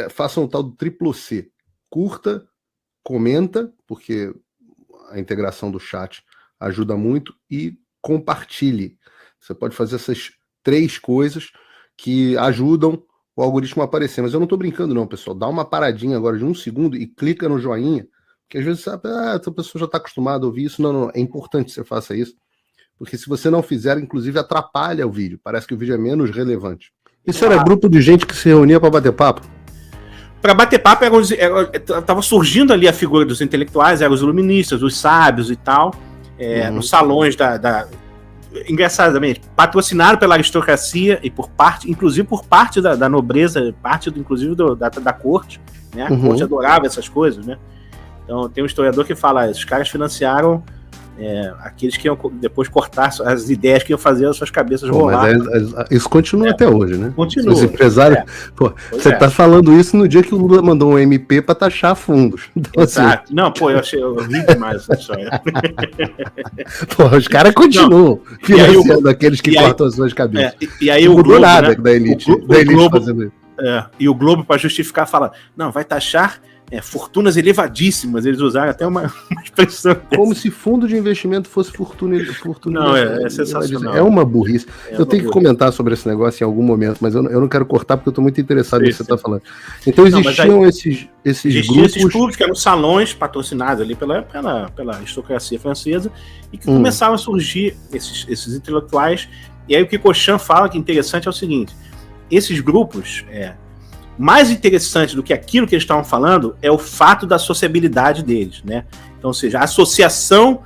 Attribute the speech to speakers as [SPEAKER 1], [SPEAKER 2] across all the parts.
[SPEAKER 1] façam o tal do triplo C. Curta, comenta, porque a integração do chat ajuda muito, e compartilhe. Você pode fazer essas 3 coisas que ajudam o algoritmo a aparecer. Mas eu não estou brincando não, pessoal. Dá uma paradinha agora de 1 segundo e clica no joinha, porque às vezes sabe, essa pessoa já está acostumada a ouvir isso. Não, é importante que você faça isso, porque se você não fizer, inclusive atrapalha o vídeo. Parece que o vídeo é menos relevante. Isso era grupo de gente que se reunia para bater papo?
[SPEAKER 2] Para bater papo, estava surgindo ali a figura dos intelectuais, eram os iluministas, os sábios e tal, nos salões engraçadamente, patrocinado pela aristocracia e inclusive por parte da nobreza, inclusive da corte, né? A corte adorava essas coisas, né? Então tem um historiador que fala, esses caras financiaram aqueles que iam depois cortar as ideias que iam fazer as suas cabeças rolar.
[SPEAKER 1] Mas isso continua até hoje, né?
[SPEAKER 2] Continua.
[SPEAKER 1] Os empresários. Você tá falando isso no dia que o Lula mandou um MP para taxar fundos. Então,
[SPEAKER 2] exato. Assim... Não, eu ri demais essa história.
[SPEAKER 1] Os caras continuam financiando aqueles que cortam as suas cabeças.
[SPEAKER 2] E aí o Globo,
[SPEAKER 1] nada,
[SPEAKER 2] né?
[SPEAKER 1] Da elite
[SPEAKER 2] Globo,
[SPEAKER 1] fazendo isso.
[SPEAKER 2] E o Globo, para justificar, fala: não, vai taxar fortunas elevadíssimas. Eles usaram até uma expressão
[SPEAKER 1] como se fundo de investimento fosse fortuna.
[SPEAKER 2] Não, é sensacional.
[SPEAKER 1] É uma burrice. Eu tenho que comentar sobre esse negócio em algum momento, mas eu não quero cortar porque eu estou muito interessado no que você está falando. Então existiam esses grupos...
[SPEAKER 2] esses clubes que eram salões patrocinados ali pela aristocracia francesa e que começaram a surgir esses intelectuais. E aí o que Cauchamp fala que é interessante é o seguinte: esses grupos... mais interessante do que aquilo que eles estavam falando é o fato da sociabilidade deles, né? Então, ou seja, a associação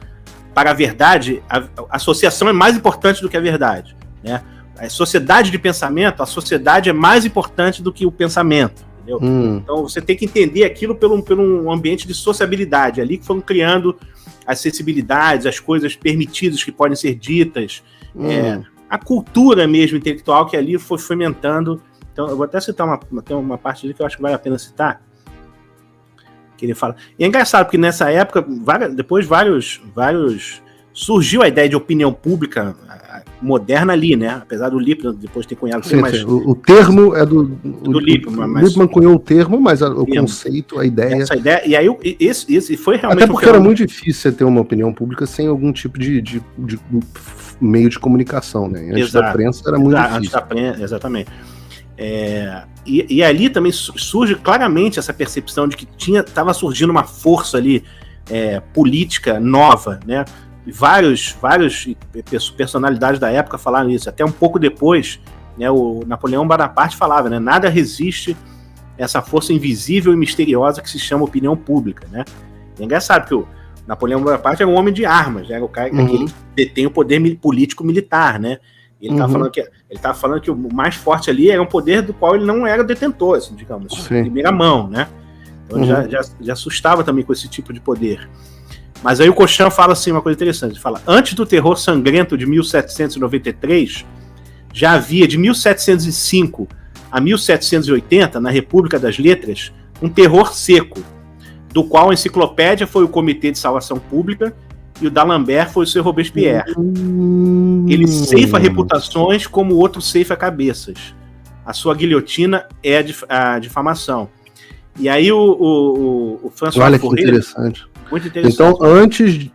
[SPEAKER 2] para a verdade, a associação é mais importante do que a verdade, né? A sociedade de pensamento, a sociedade é mais importante do que o pensamento, entendeu? Então, você tem que entender aquilo pelo ambiente de sociabilidade, ali que foram criando as sensibilidades, as coisas permitidas que podem ser ditas, a cultura mesmo intelectual que ali foi fomentando. Então, eu vou até citar uma parte ali que eu acho que vale a pena citar, que ele fala. E é engraçado, porque nessa época, depois surgiu a ideia de opinião pública moderna ali, né? Apesar do Lippmann depois ter cunhado...
[SPEAKER 1] O termo é do
[SPEAKER 2] Lippmann.
[SPEAKER 1] Lippmann cunhou o termo, mas o conceito, a ideia...
[SPEAKER 2] Essa ideia, e aí esse foi realmente...
[SPEAKER 1] Até porque era muito difícil você ter uma opinião pública sem algum tipo de meio de comunicação, né? Antes da prensa era muito difícil.
[SPEAKER 2] Antes da prensa, exatamente. E ali também surge claramente essa percepção de que estava surgindo uma força ali política nova, né? Vários personalidades da época falaram isso. Até um pouco depois, né, o Napoleão Bonaparte falava, né? Nada resiste essa força invisível e misteriosa que se chama opinião pública, né? É engraçado porque o Napoleão Bonaparte era um homem de armas, né? Era o cara que detém o poder político militar, né? Ele estava falando que o mais forte ali era um poder do qual ele não era detentor, assim, digamos, de primeira mão, né? Então já assustava também com esse tipo de poder. Mas aí o Cauchamp fala assim uma coisa interessante, ele fala: antes do terror sangrento de 1793, já havia de 1705 a 1780, na República das Letras, um terror seco, do qual a enciclopédia foi o Comitê de Salvação Pública e o d'Alembert foi o seu Robespierre. Ele ceifa reputações como o outro ceifa cabeças. A sua guilhotina é a difamação. E aí o François
[SPEAKER 1] Olha que interessante.
[SPEAKER 2] Muito interessante.
[SPEAKER 1] Então, antes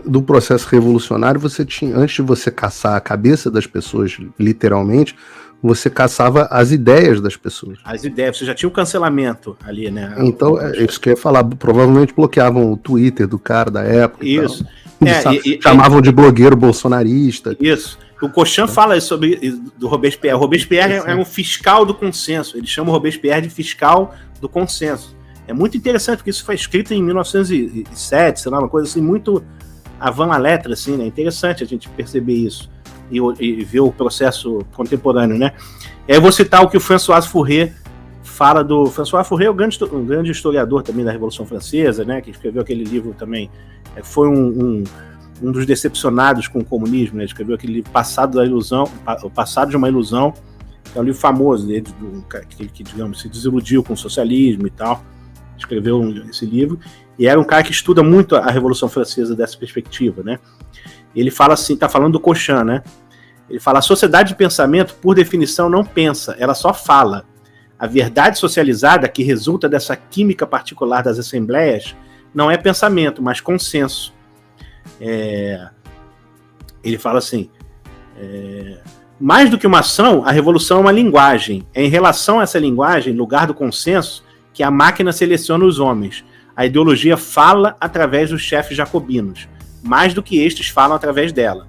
[SPEAKER 1] do processo revolucionário, antes de você caçar a cabeça das pessoas, literalmente, você caçava as ideias das pessoas.
[SPEAKER 2] As ideias, você já tinha o cancelamento ali, né?
[SPEAKER 1] Então, isso que eu ia falar, provavelmente bloqueavam o Twitter do cara da época.
[SPEAKER 2] Isso.
[SPEAKER 1] Chamavam de blogueiro bolsonarista.
[SPEAKER 2] Isso. O Cauchamp fala sobre do Robespierre. O Robespierre é um fiscal do consenso. Ele chama o Robespierre de fiscal do consenso. É muito interessante, porque isso foi escrito em 1907, sei lá, uma coisa assim, muito avant la lettre, assim, né? Interessante a gente perceber isso e ver o processo contemporâneo, né? E aí eu vou citar o que o François Fourier fala do... François Fourier é um grande historiador também da Revolução Francesa, né? Que escreveu aquele livro também. Foi um dos decepcionados com o comunismo, né? Escreveu aquele livro O Passado de uma Ilusão, que é um livro famoso dele, que digamos, se desiludiu com o socialismo e tal. Escreveu esse livro, e era um cara que estuda muito a Revolução Francesa dessa perspectiva, né? Ele fala assim, tá falando do Cauchamp, né? Ele fala: a sociedade de pensamento, por definição, não pensa, ela só fala. A verdade socializada que resulta dessa química particular das assembleias não é pensamento, mas consenso. Ele fala assim, mais do que uma ação, a revolução é uma linguagem. É em relação a essa linguagem, lugar do consenso, que a máquina seleciona os homens. A ideologia fala através dos chefes jacobinos, mais do que estes falam através dela.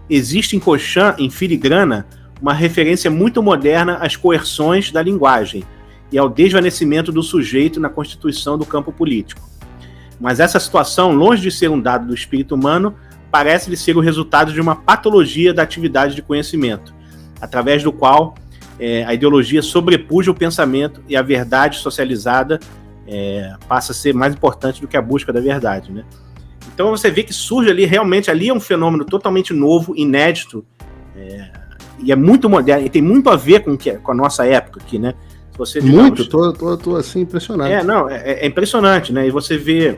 [SPEAKER 2] Existe em Cauchy, em filigrana, uma referência muito moderna às coerções da linguagem e ao desvanecimento do sujeito na constituição do campo político. Mas essa situação, longe de ser um dado do espírito humano, parece-lhe ser o resultado de uma patologia da atividade de conhecimento, através do qual a ideologia sobrepuja o pensamento e a verdade socializada passa a ser mais importante do que a busca da verdade, né? Então você vê que surge ali, realmente, ali é um fenômeno totalmente novo, inédito, e é muito moderno, e tem muito a ver com a nossa época aqui, né? Se você, digamos,
[SPEAKER 1] tô assim impressionado.
[SPEAKER 2] É impressionante, né? E você vê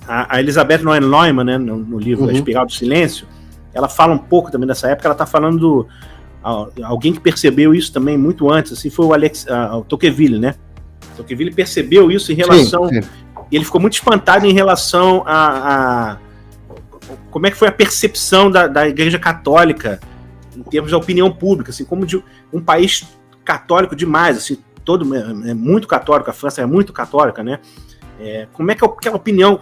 [SPEAKER 2] a Elizabeth Noelle Neumann, né, no livro A Espiral do Silêncio, ela fala um pouco também dessa época, ela está falando alguém que percebeu isso também muito antes, assim, foi o Tocqueville, né? Tocqueville percebeu isso em relação... Sim. E ele ficou muito espantado em relação a como é que foi a percepção da Igreja Católica em termos da opinião pública, assim, como de um país católico demais, assim, todo é muito católico, a França é muito católica, né? Como é que aquela opinião,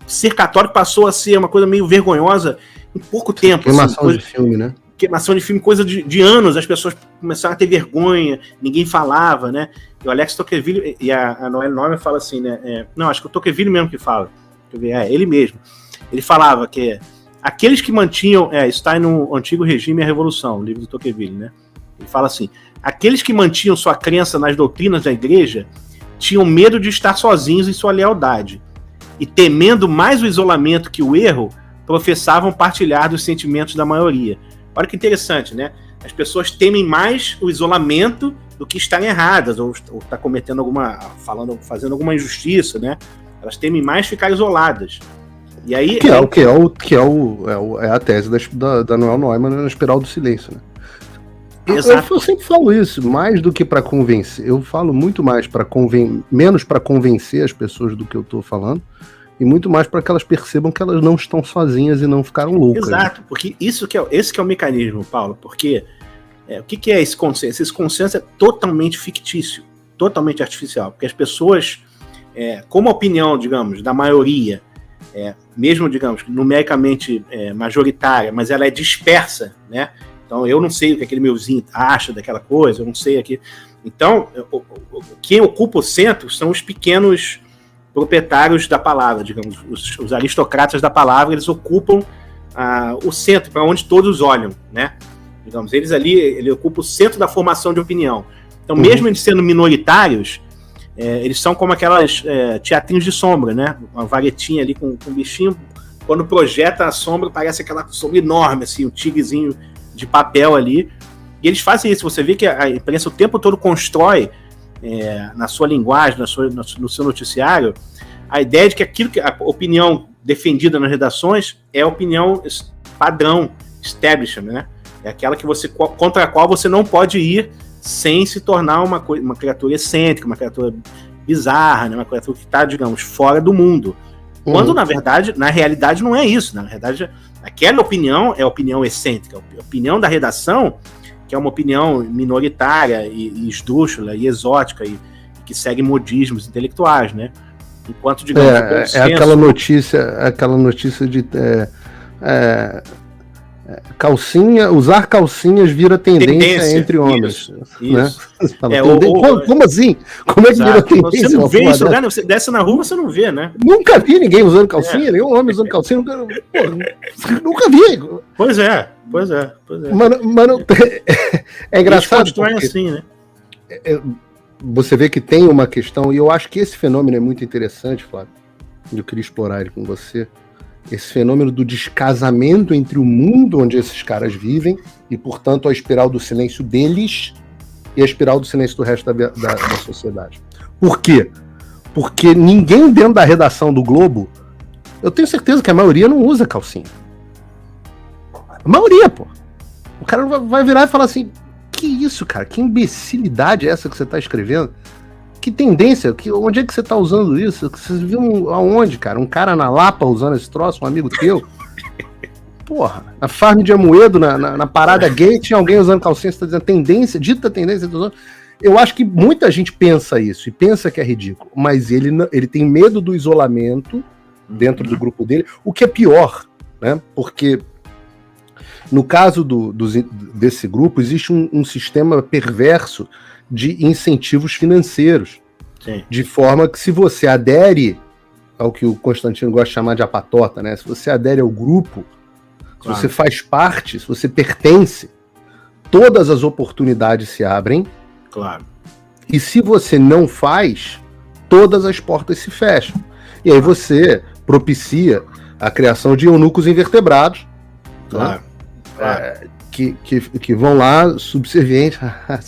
[SPEAKER 2] ser católico passou a ser uma coisa meio vergonhosa em pouco tempo.
[SPEAKER 1] Queimação de filme, né?
[SPEAKER 2] Queimação de filme, coisa de anos, as pessoas começaram a ter vergonha, ninguém falava, né? E o Alex Tocqueville e a Noelle Neumann fala assim, né? Não, acho que o Tocqueville mesmo que fala. Ele mesmo. Ele falava que aqueles que mantinham... está no Antigo Regime e a Revolução, o livro do Tocqueville, né? Ele fala assim, aqueles que mantinham sua crença nas doutrinas da igreja tinham medo de estar sozinhos em sua lealdade. E temendo mais o isolamento que o erro, professavam partilhar dos sentimentos da maioria. Olha que interessante, né? As pessoas temem mais o isolamento do que estarem erradas, ou estar cometendo fazendo alguma injustiça, né? Elas temem mais ficar isoladas. E aí,
[SPEAKER 1] é a tese da Noelle Neumann na Espiral do Silêncio, né?
[SPEAKER 2] Exato.
[SPEAKER 1] Eu sempre falo isso, mais do que para convencer. Eu falo muito mais menos para convencer as pessoas do que eu estou falando, e muito mais para que elas percebam que elas não estão sozinhas e não ficaram loucas.
[SPEAKER 2] Exato, porque esse que é o mecanismo, Paulo, porque o que é esse consenso? Esse consenso é totalmente fictício, totalmente artificial, porque as pessoas, como a opinião, digamos, da maioria, mesmo, digamos, numericamente majoritária, mas ela é dispersa, né? Então eu não sei o que aquele meu vizinho acha daquela coisa, eu não sei aqui. Então, quem ocupa o centro são os pequenos proprietários da palavra, digamos, os aristocratas da palavra, eles ocupam o centro, para onde todos olham, né? Digamos, ele ocupa o centro da formação de opinião. Então, mesmo eles sendo minoritários, eles são como aquelas teatrinhos de sombra, né? Uma varetinha ali com um bichinho, quando projeta a sombra, parece aquela sombra enorme, assim, um tigrezinho de papel ali. E eles fazem isso, você vê que a imprensa o tempo todo constrói na sua linguagem, no seu noticiário, a ideia de que a opinião defendida nas redações é a opinião padrão, establishment, né? É aquela contra a qual você não pode ir sem se tornar uma criatura excêntrica, uma criatura bizarra, né? Uma criatura que está, digamos, fora do mundo. Quando, na verdade, na realidade não é isso. Na verdade, aquela opinião é a opinião excêntrica. A opinião da redação, que é uma opinião minoritária e esdrúxula e exótica e que segue modismos intelectuais, né? Enquanto, digamos...
[SPEAKER 1] aquela notícia de... usar calcinhas vira tendência entre homens.
[SPEAKER 2] Isso.
[SPEAKER 1] Né? Como assim? Como é que vira tendência?
[SPEAKER 2] Você não vê isso, né? Você desce na rua, você não vê, né?
[SPEAKER 1] Nunca vi ninguém usando calcinha, nenhum homem usando calcinha. Nunca vi.
[SPEAKER 2] Pois é.
[SPEAKER 1] Mano, é engraçado.
[SPEAKER 2] Porque assim, né?
[SPEAKER 1] Você vê que tem uma questão, e eu acho que esse fenômeno é muito interessante, Flávio. Eu queria explorar ele com você. Esse fenômeno do descasamento entre o mundo onde esses caras vivem e, portanto, a espiral do silêncio deles e a espiral do silêncio do resto da sociedade. Por quê? Porque ninguém dentro da redação do Globo, eu tenho certeza que a maioria não usa calcinha. A maioria, pô. O cara vai virar e falar assim, Que isso, cara? Que imbecilidade é essa que você tá escrevendo? Que tendência? Onde é que você tá usando isso? Você viu aonde, cara? Um cara na Lapa usando esse troço, um amigo teu? Porra, na Farm de Amoedo, na parada gay, tinha alguém usando calcinha, você tá dizendo tendência, dita tendência. Eu acho que muita gente pensa isso e pensa que é ridículo, mas ele tem medo do isolamento dentro do grupo dele, o que é pior, né? Porque no caso desse grupo, existe um sistema perverso de incentivos financeiros.
[SPEAKER 2] Sim.
[SPEAKER 1] De forma que se você adere ao que o Constantino gosta de chamar de apatota, né? Se você adere ao grupo, se você faz parte, se você pertence, todas as oportunidades se abrem.
[SPEAKER 2] Claro.
[SPEAKER 1] E se você não faz, todas as portas se fecham. E aí você propicia a criação de eunucos invertebrados.
[SPEAKER 2] Claro.
[SPEAKER 1] Né? Que vão lá subservientes.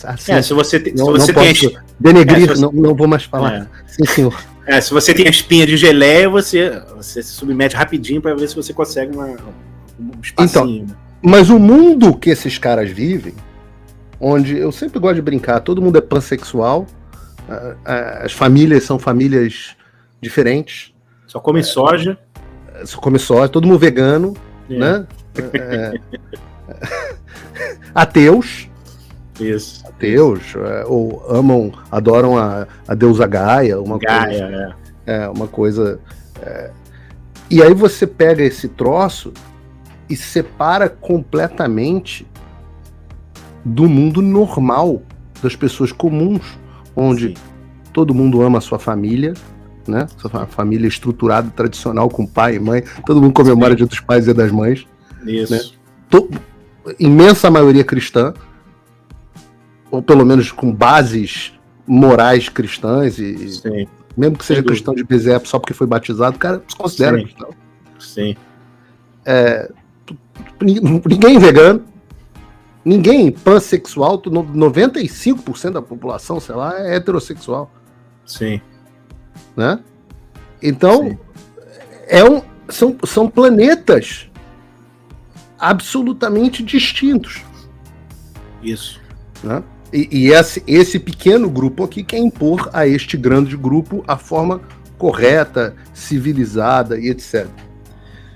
[SPEAKER 1] Assim,
[SPEAKER 2] se você tem
[SPEAKER 1] denegrir, não vou mais falar. Sim, senhor.
[SPEAKER 2] Se você tem a espinha de geleia, você se submete rapidinho para ver se você consegue um espacinho.
[SPEAKER 1] Então, mas o mundo que esses caras vivem, onde eu sempre gosto de brincar, todo mundo é pansexual, as famílias são famílias diferentes.
[SPEAKER 2] Só come soja.
[SPEAKER 1] Só come soja, todo mundo vegano, né? Ateus.
[SPEAKER 2] Isso.
[SPEAKER 1] Ateus, ou adoram a deusa Gaia, uma coisa. E aí você pega esse troço e separa completamente do mundo normal, das pessoas comuns, onde todo mundo ama a sua família, né? Sua família estruturada, tradicional, com pai e mãe, todo mundo comemora Dia dos Pais e das Mães.
[SPEAKER 2] Isso.
[SPEAKER 1] Né? Imensa maioria cristã, ou pelo menos com bases morais cristãs, e mesmo que seja cristão de Bezerra só porque foi batizado, o cara se considera cristão.
[SPEAKER 2] Sim.
[SPEAKER 1] Ninguém vegano, ninguém pansexual, 95% da população, sei lá, é heterossexual.
[SPEAKER 2] Sim.
[SPEAKER 1] Né? Então, são planetas absolutamente distintos.
[SPEAKER 2] Isso.
[SPEAKER 1] Né? E esse pequeno grupo aqui quer impor a este grande grupo a forma correta, civilizada e etc.